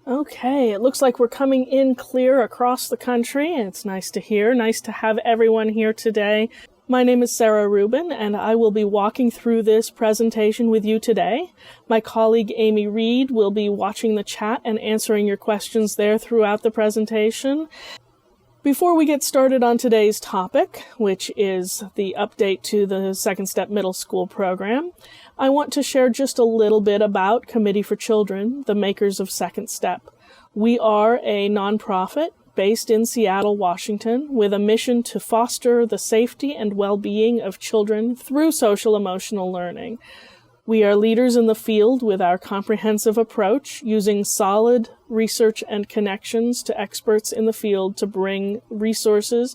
Okay, it looks like we're coming in clear across the country, and it's nice to hear. Nice to have everyone here today. My name is Sarah Rubin, and I will be walking through this presentation with you today. My colleague Amy Reed will be watching the chat and answering your questions there throughout the presentation. Before we get started on today's topic, which is the update to the Second Step Middle School program, I want to share just a little bit about Committee for Children, the makers of Second Step. We are a nonprofit based in Seattle, Washington, with a mission to foster the safety and well-being of children through social-emotional learning. We are leaders in the field with our comprehensive approach, using solid research and connections to experts in the field to bring resources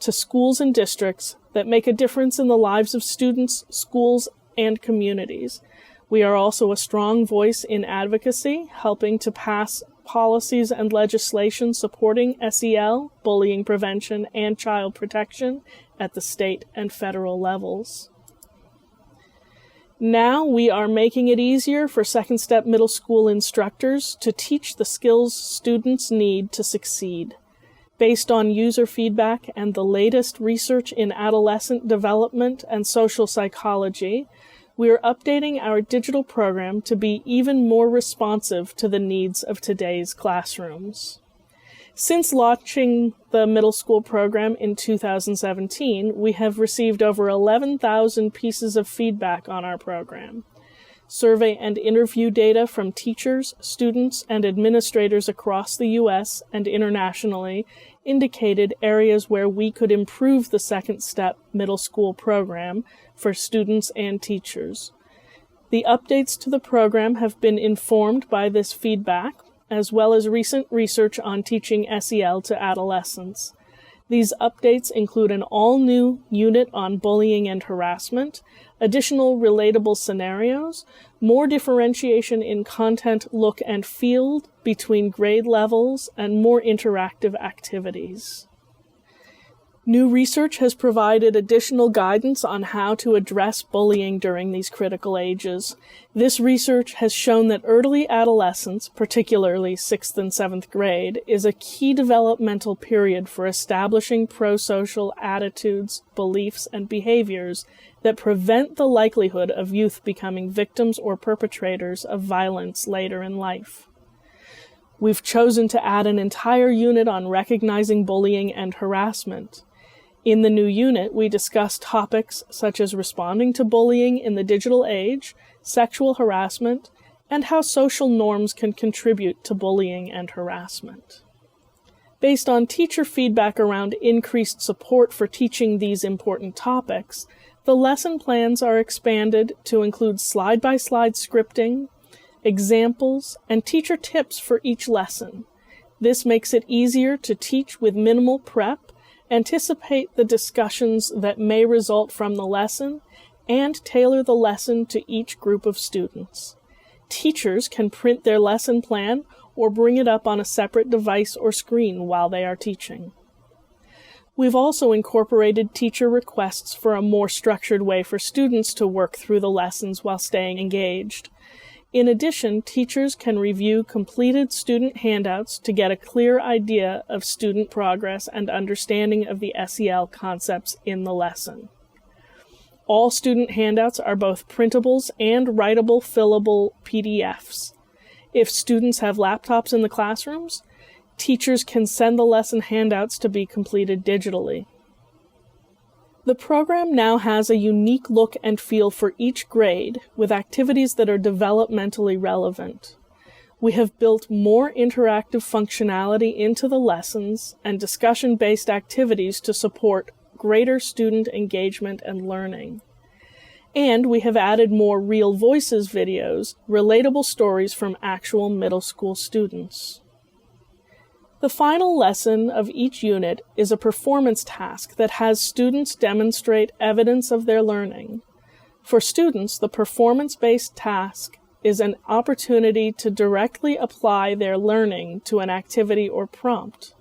to schools and districts that make a difference in the lives of students, schools, and communities. We are also a strong voice in advocacy, helping to pass policies and legislation supporting SEL, bullying prevention, and child protection at the state and federal levels. Now we are making it easier for Second Step Middle School instructors to teach the skills students need to succeed. Based on user feedback and the latest research in adolescent development and social psychology, we are updating our digital program to be even more responsive to the needs of today's classrooms. Since launching the middle school program in 2017, we have received over 11,000 pieces of feedback on our program. Survey and interview data from teachers, students, and administrators across the U.S. and internationally indicated areas where we could improve the Second Step Middle School program for students and teachers. The updates to the program have been informed by this feedback, as well as recent research on teaching SEL to adolescents. These updates include an all-new unit on bullying and harassment, additional relatable scenarios, more differentiation in content, look, and feel between grade levels, and more interactive activities. New research has provided additional guidance on how to address bullying during these critical ages. This research has shown that early adolescence, particularly 6th and 7th grade, is a key developmental period for establishing pro-social attitudes, beliefs, and behaviors that prevent the likelihood of youth becoming victims or perpetrators of violence later in life. We've chosen to add an entire unit on recognizing bullying and harassment. In the new unit, we discuss topics such as responding to bullying in the digital age, sexual harassment, and how social norms can contribute to bullying and harassment. Based on teacher feedback around increased support for teaching these important topics, the lesson plans are expanded to include slide-by-slide scripting, examples, and teacher tips for each lesson. This makes it easier to teach with minimal prep, anticipate the discussions that may result from the lesson, and tailor the lesson to each group of students. Teachers can print their lesson plan or bring it up on a separate device or screen while they are teaching. We've also incorporated teacher requests for a more structured way for students to work through the lessons while staying engaged. In addition, teachers can review completed student handouts to get a clear idea of student progress and understanding of the SEL concepts in the lesson. All student handouts are both printables and writable, fillable PDFs. If students have laptops in the classrooms, teachers can send the lesson handouts to be completed digitally. The program now has a unique look and feel for each grade, with activities that are developmentally relevant. We have built more interactive functionality into the lessons and discussion-based activities to support greater student engagement and learning. And we have added more Real Voices videos, relatable stories from actual middle school students. The final lesson of each unit is a performance task that has students demonstrate evidence of their learning. For students, the performance-based task is an opportunity to directly apply their learning to an activity or prompt.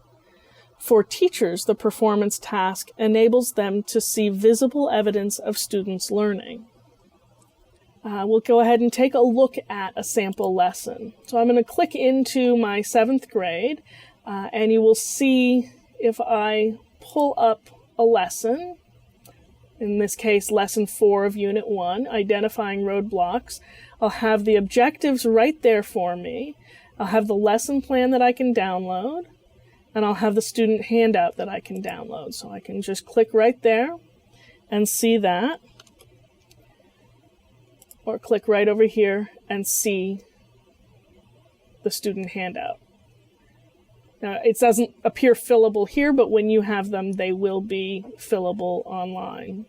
For teachers, the performance task enables them to see visible evidence of students' learning. we'll go ahead and take a look at a sample lesson. So I'm going to click into my 7th grade, and you will see if I pull up a lesson, in this case, lesson 4 of Unit 1, Identifying Roadblocks. I'll have the objectives right there for me. I'll have the lesson plan that I can download, and I'll have the student handout that I can download. So I can just click right there and see that, or click right over here and see the student handout. Now, it doesn't appear fillable here, but when you have them, they will be fillable online.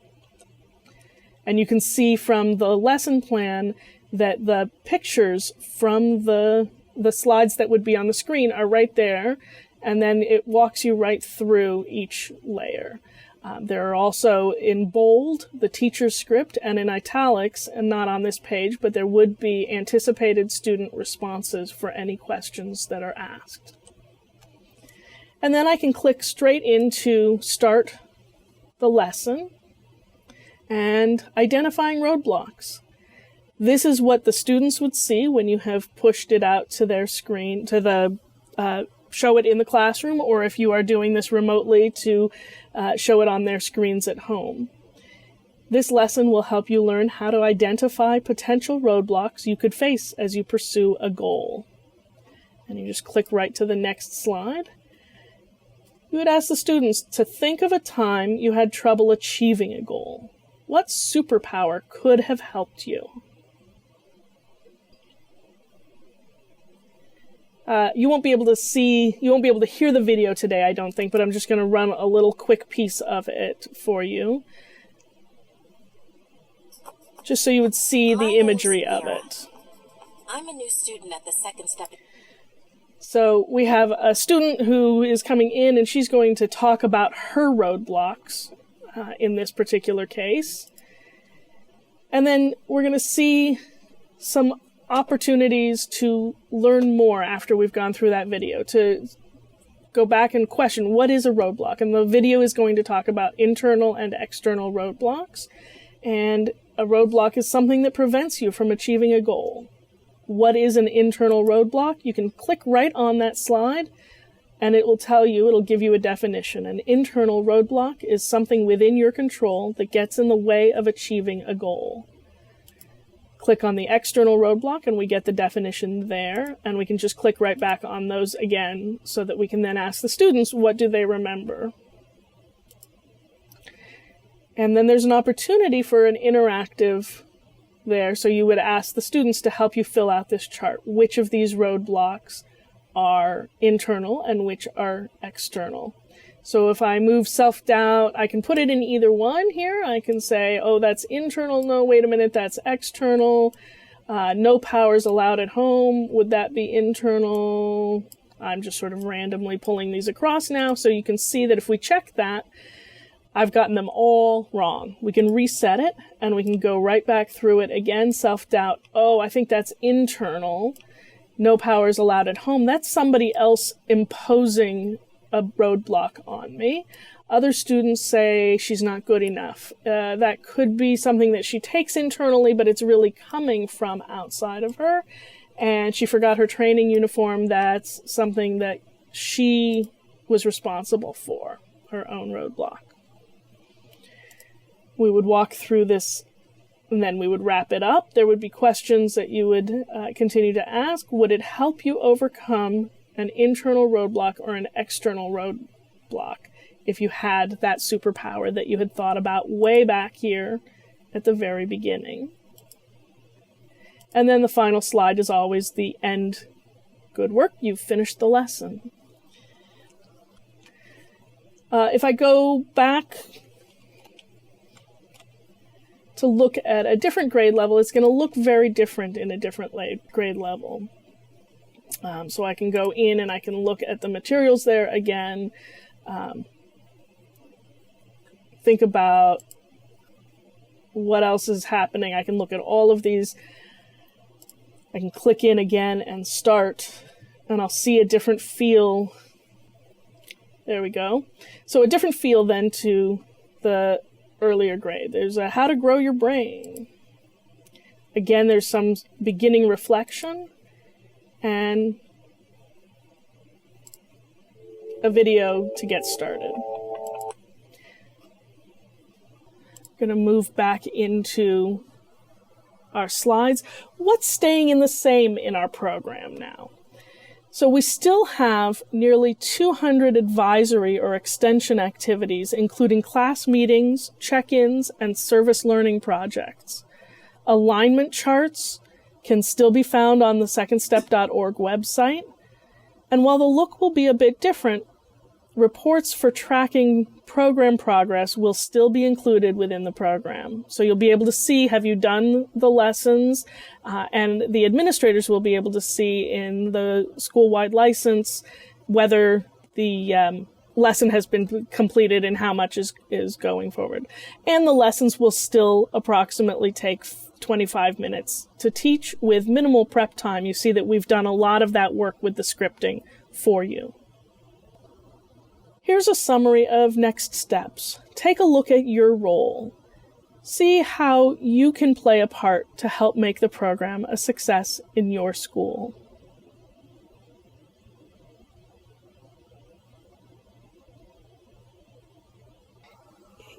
And you can see from the lesson plan that the pictures from the slides that would be on the screen are right there, and then it walks you right through each layer. There are also in bold the teacher's script and in italics, and not on this page, but there would be anticipated student responses for any questions that are asked. And then I can click straight into Start the Lesson and Identifying Roadblocks. This is what the students would see when you have pushed it out to their screen, to the show it in the classroom, or if you are doing this remotely, to show it on their screens at home. This lesson will help you learn how to identify potential roadblocks you could face as you pursue a goal. And you just click right to the next slide. You would ask the students to think of a time you had trouble achieving a goal. What superpower could have helped you? You won't be able to hear the video today, I don't think, but I'm just going to run a little quick piece of it for you, just so you would see the imagery of it. I'm a new student at the second step. So we have a student who is coming in, and she's going to talk about her roadblocks in this particular case. And then we're going to see some opportunities to learn more after we've gone through that video, to go back and question what is a roadblock. And the video is going to talk about internal and external roadblocks. And a roadblock is something that prevents you from achieving a goal. What is an internal roadblock? You can click right on that slide and it will tell you, it'll give you a definition. An internal roadblock is something within your control that gets in the way of achieving a goal. Click on the external roadblock and we get the definition there, and we can just click right back on those again so that we can then ask the students, what do they remember? And then there's an opportunity for an interactive there, so you would ask the students to help you fill out this chart. Which of these roadblocks are internal and which are external? So if I move self-doubt, I can put it in either one here. I can say, oh, that's internal. No, wait a minute, that's external. No powers allowed at home. Would that be internal? I'm just sort of randomly pulling these across now, so you can see that if we check that, I've gotten them all wrong. We can reset it, and we can go right back through it again. Self-doubt, oh, I think that's internal. No powers allowed at home. That's somebody else imposing a roadblock on me. Other students say she's not good enough. That could be something that she takes internally, but it's really coming from outside of her. And she forgot her training uniform. That's something that she was responsible for, her own roadblock. We would walk through this, and then we would wrap it up. There would be questions that you would continue to ask. Would it help you overcome an internal roadblock or an external roadblock if you had that superpower that you had thought about way back here at the very beginning? And then the final slide is always the end. Good work, you've finished the lesson. If I go back to look at a different grade level, it's going to look very different in a different grade level. So I can go in and I can look at the materials there again. Think about what else is happening. I can look at all of these. I can click in again and start, and I'll see a different feel. There we go. So a different feel then to the earlier grade. There's a how to grow your brain. Again, there's some beginning reflection and a video to get started. I'm going to move back into our slides. What's staying in the same in our program now? So we still have nearly 200 advisory or extension activities, including class meetings, check-ins, and service learning projects. Alignment charts can still be found on the secondstep.org website. And while the look will be a bit different, reports for tracking program progress will still be included within the program. So you'll be able to see, have you done the lessons? And the administrators will be able to see in the school-wide license whether the lesson has been completed and how much is going forward. And the lessons will still approximately take 25 minutes to teach with minimal prep time. You see that we've done a lot of that work with the scripting for you. Here's a summary of next steps. Take a look at your role. See how you can play a part to help make the program a success in your school.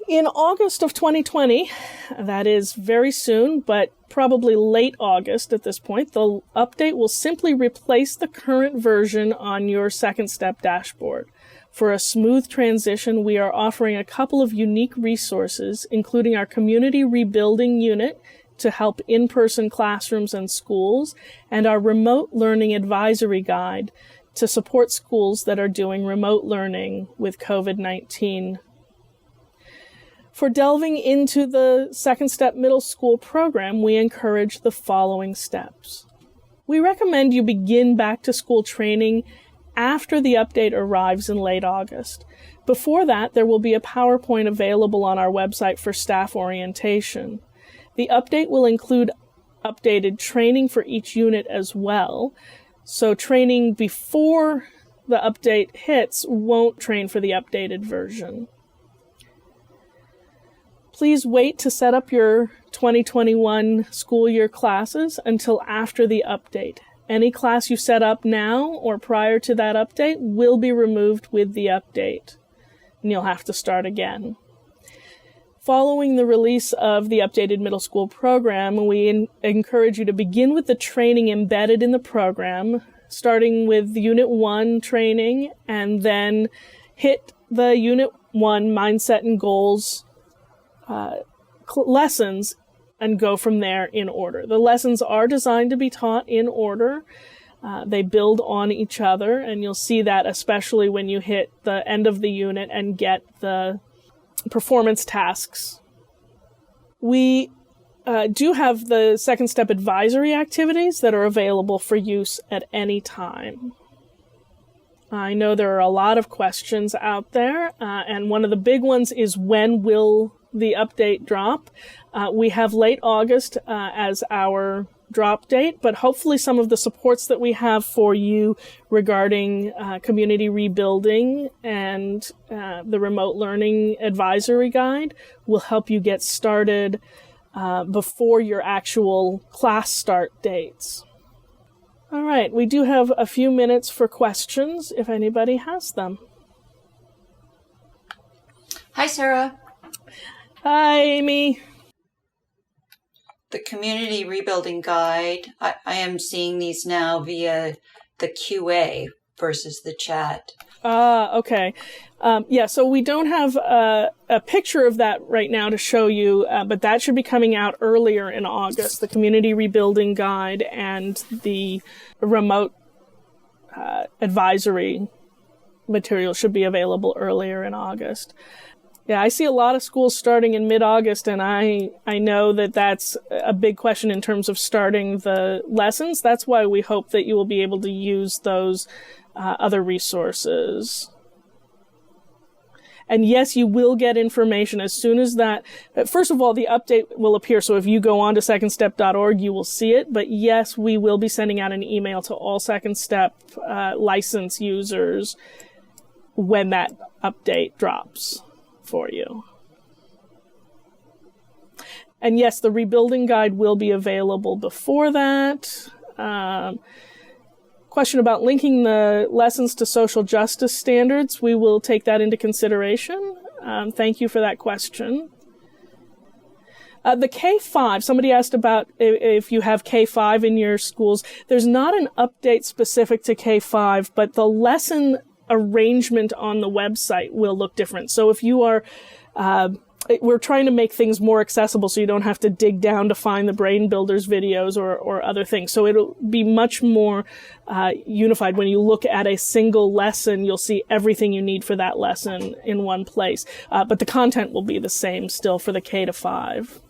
In August of 2020, that is very soon, but probably late August at this point, the update will simply replace the current version on your Second Step dashboard. For a smooth transition, we are offering a couple of unique resources, including our Community Rebuilding Unit to help in-person classrooms and schools, and our Remote Learning Advisory Guide to support schools that are doing remote learning with COVID-19. For delving into the Second Step Middle School program, we encourage the following steps. We recommend you begin back-to-school training after the update arrives in late August. Before that, there will be a PowerPoint available on our website for staff orientation. The update will include updated training for each unit as well, so training before the update hits won't train for the updated version. Please wait to set up your 2021 school year classes until after the update. Any class you set up now or prior to that update will be removed with the update, and you'll have to start again. Following the release of the updated middle school program, we encourage you to begin with the training embedded in the program, starting with Unit 1 training, and then hit the Unit 1 mindset and goals lessons and go from there in order. The lessons are designed to be taught in order. They build on each other, and you'll see that especially when you hit the end of the unit and get the performance tasks. We do have the Second Step advisory activities that are available for use at any time. I know there are a lot of questions out there, and one of the big ones is, when will the update drop? We have late August as our drop date, but hopefully some of the supports that we have for you regarding community rebuilding and the remote learning advisory guide will help you get started before your actual class start dates. All right, we do have a few minutes for questions if anybody has them. Hi, Sarah. Hi, Amy. The Community Rebuilding Guide, I am seeing these now via the QA versus the chat. Okay. So we don't have a picture of that right now to show you, but that should be coming out earlier in August. The Community Rebuilding Guide and the remote advisory material should be available earlier in August. Yeah, I see a lot of schools starting in mid-August, and I know that that's a big question in terms of starting the lessons. That's why we hope that you will be able to use those other resources. And yes, you will get information as soon as that. First of all, the update will appear, so if you go on to secondstep.org, you will see it. But yes, we will be sending out an email to all Second Step license users when that update drops for you. And yes, the rebuilding guide will be available before that. Question about linking the lessons to social justice standards. We will take that into consideration. Thank you for that question. The K-5, somebody asked about if you have K-5 in your schools. There's not an update specific to K-5, but the lesson arrangement on the website will look different. So if you are, we're trying to make things more accessible so you don't have to dig down to find the Brain Builders videos or other things. So it'll be much more unified. When you look at a single lesson, you'll see everything you need for that lesson in one place. But the content will be the same still for the K-5.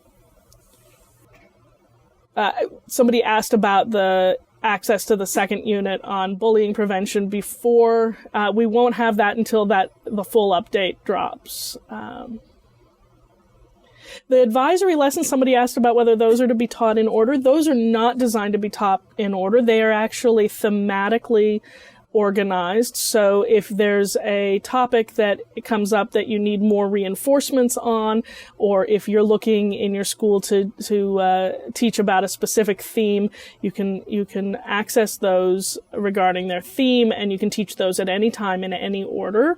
Somebody asked about the access to the second unit on bullying prevention before. We won't have that until the full update drops. The advisory lessons, somebody asked about whether those are to be taught in order. Those are not designed to be taught in order. They are actually thematically organized. So if there's a topic that comes up that you need more reinforcements on, or if you're looking in your school to teach about a specific theme, you can access those regarding their theme, and you can teach those at any time in any order.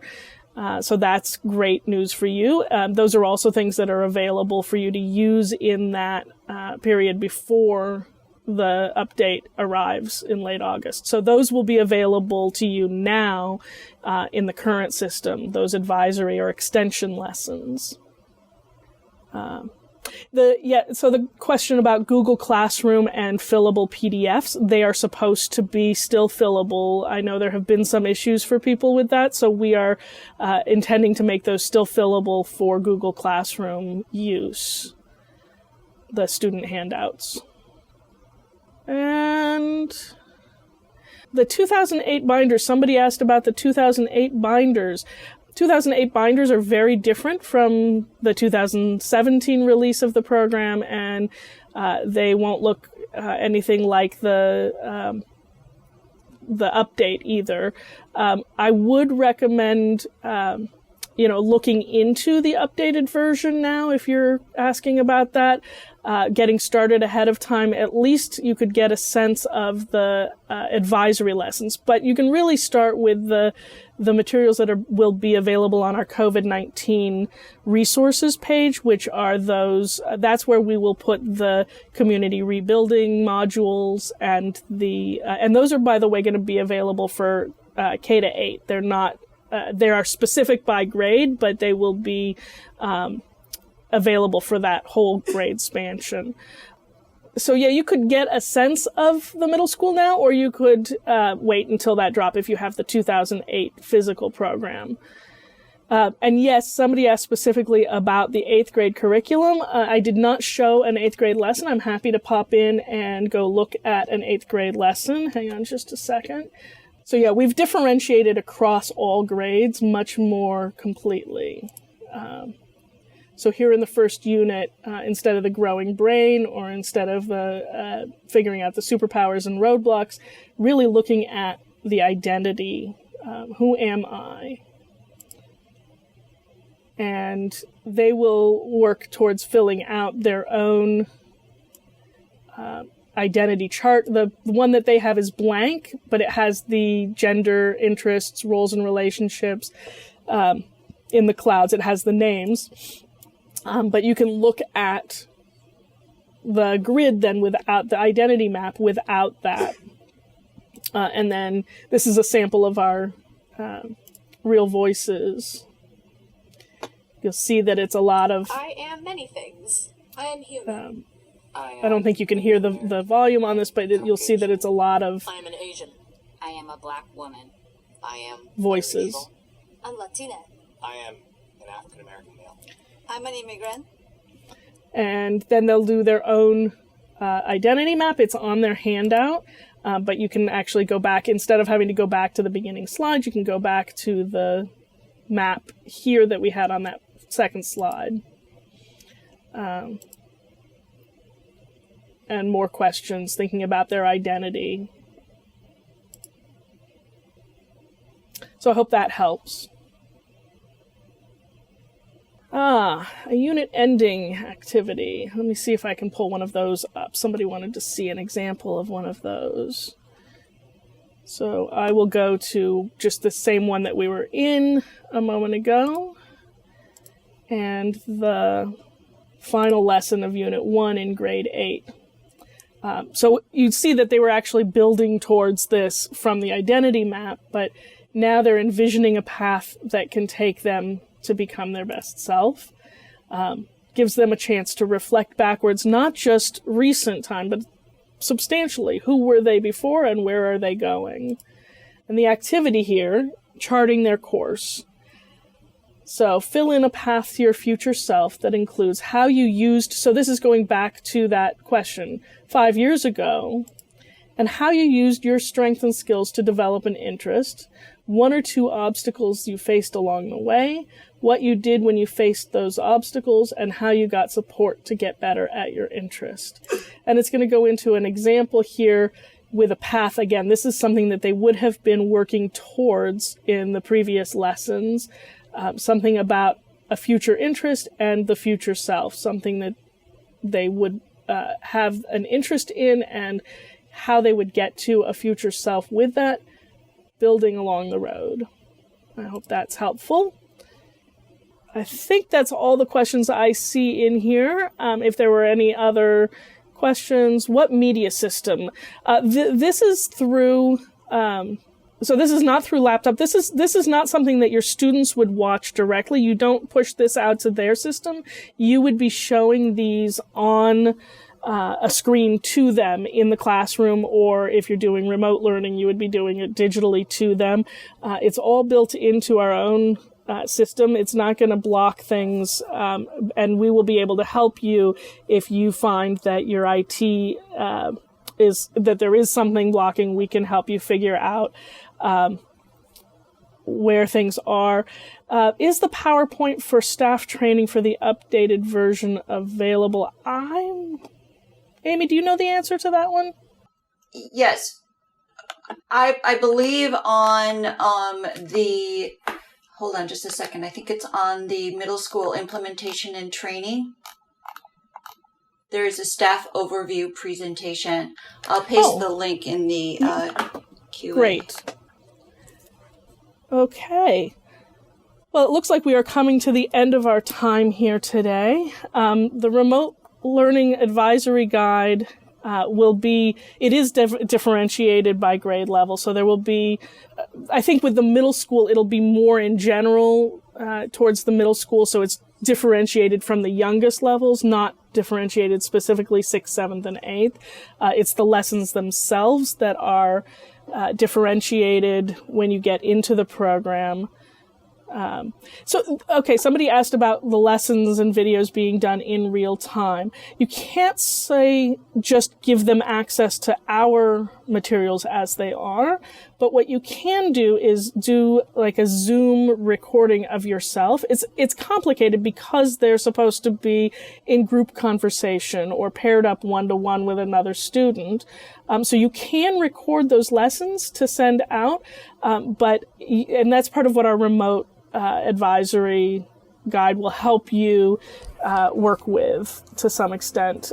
So that's great news for you. Those are also things that are available for you to use in that period before the update arrives in late August. So those will be available to you now in the current system, those advisory or extension lessons. So the question about Google Classroom and fillable PDFs, they are supposed to be still fillable. I know there have been some issues for people with that, so we are intending to make those still fillable for Google Classroom use, the student handouts. And the 2008 binders, somebody asked about the 2008 binders. 2008 binders are very different from the 2017 release of the program, and they won't look anything like the update either. I would recommend looking into the updated version now if you're asking about that. Getting started ahead of time, at least you could get a sense of the advisory lessons. But you can really start with the materials that will be available on our COVID-19 resources page, which are those, that's where we will put the community rebuilding modules, and and those are, by the way, going to be available for K to 8. They're not, they are specific by grade, but they will be available for that whole grade span. So yeah, you could get a sense of the middle school now, or you could wait until that drop if you have the 2008 physical program. And yes, somebody asked specifically about the 8th grade curriculum. I did not show an 8th grade lesson. I'm happy to pop in and go look at an 8th grade lesson. Hang on just a second. So yeah, we've differentiated across all grades much more completely. So here in the first unit, instead of the growing brain, or instead of figuring out the superpowers and roadblocks, really looking at the identity. Who am I? And they will work towards filling out their own identity chart. The one that they have is blank, but it has the gender, interests, roles and relationships. In the clouds, it has the names. But you can look at the grid then without the identity map without that. And then this is a sample of our real voices. You'll see that it's a lot of... I am many things. I am human. I don't think you can hear the volume on this, but you'll see that it's a lot of... I am an Asian. I am a black woman. I am... voices. I'm Latina. I am an African American male. I'm an immigrant. And then they'll do their own identity map. It's on their handout, but you can actually go back. Instead of having to go back to the beginning slide, you can go back to the map here that we had on that second slide. And more questions, thinking about their identity. So I hope that helps. A unit ending activity. Let me see if I can pull one of those up. Somebody wanted to see an example of one of those. So I will go to just the same one that we were in a moment ago. And the final lesson of Unit 1 in Grade 8. So you'd see that they were actually building towards this from the identity map, but now they're envisioning a path that can take them to become their best self. Gives them a chance to reflect backwards, not just recent time, but substantially. Who were they before and where are they going? And the activity here, charting their course. So fill in a path to your future self that includes how you used, so this is going back to that question 5 years ago, and how you used your strength and skills to develop an interest, 1 or 2 obstacles you faced along the way, what you did when you faced those obstacles, and how you got support to get better at your interest. And it's going to go into an example here with a path. Again, this is something that they would have been working towards in the previous lessons. Something about a future interest and the future self, something that they would have an interest in and how they would get to a future self with that, building along the road. I hope that's helpful. I think that's all the questions I see in here. If there were any other questions, what media system? This is through... So this is not through laptop. This is not something that your students would watch directly. You don't push this out to their system. You would be showing these on a screen to them in the classroom, or if you're doing remote learning, you would be doing it digitally to them. It's all built into our own system. It's not going to block things, and we will be able to help you if you find that your IT that there is something blocking. We can help you figure out where things are. Is the PowerPoint for staff training for the updated version available? Amy, do you know the answer to that one? Yes. I believe on the, hold on just a second, I think it's on the middle school implementation and training. There is a staff overview presentation. I'll paste the link in the QA. Great. Okay. Well, it looks like we are coming to the end of our time here today. The Remote Learning Advisory Guide it is differentiated by grade level. So there will be, I think with the middle school, it'll be more in general towards the middle school. So it's differentiated from the youngest levels, not differentiated specifically 6th, 7th, and 8th. It's the lessons themselves that are differentiated when you get into the program. Somebody asked about the lessons and videos being done in real time. You can't say just give them access to our materials as they are, but what you can do is do like a Zoom recording of yourself. It's complicated because they're supposed to be in group conversation or paired up one-to-one with another student. So you can record those lessons to send out, and that's part of what our remote advisory guide will help you work with to some extent.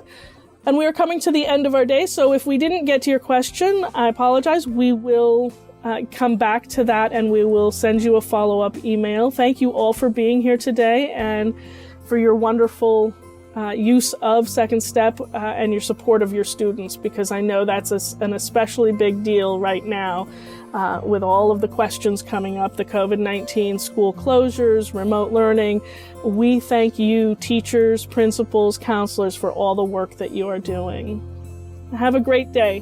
And we are coming to the end of our day, so if we didn't get to your question, I apologize. We will come back to that and we will send you a follow-up email. Thank you all for being here today and for your wonderful use of Second Step and your support of your students, because I know that's an especially big deal right now with all of the questions coming up, the COVID-19 school closures, remote learning. We thank you, teachers, principals, counselors, for all the work that you are doing. Have a great day.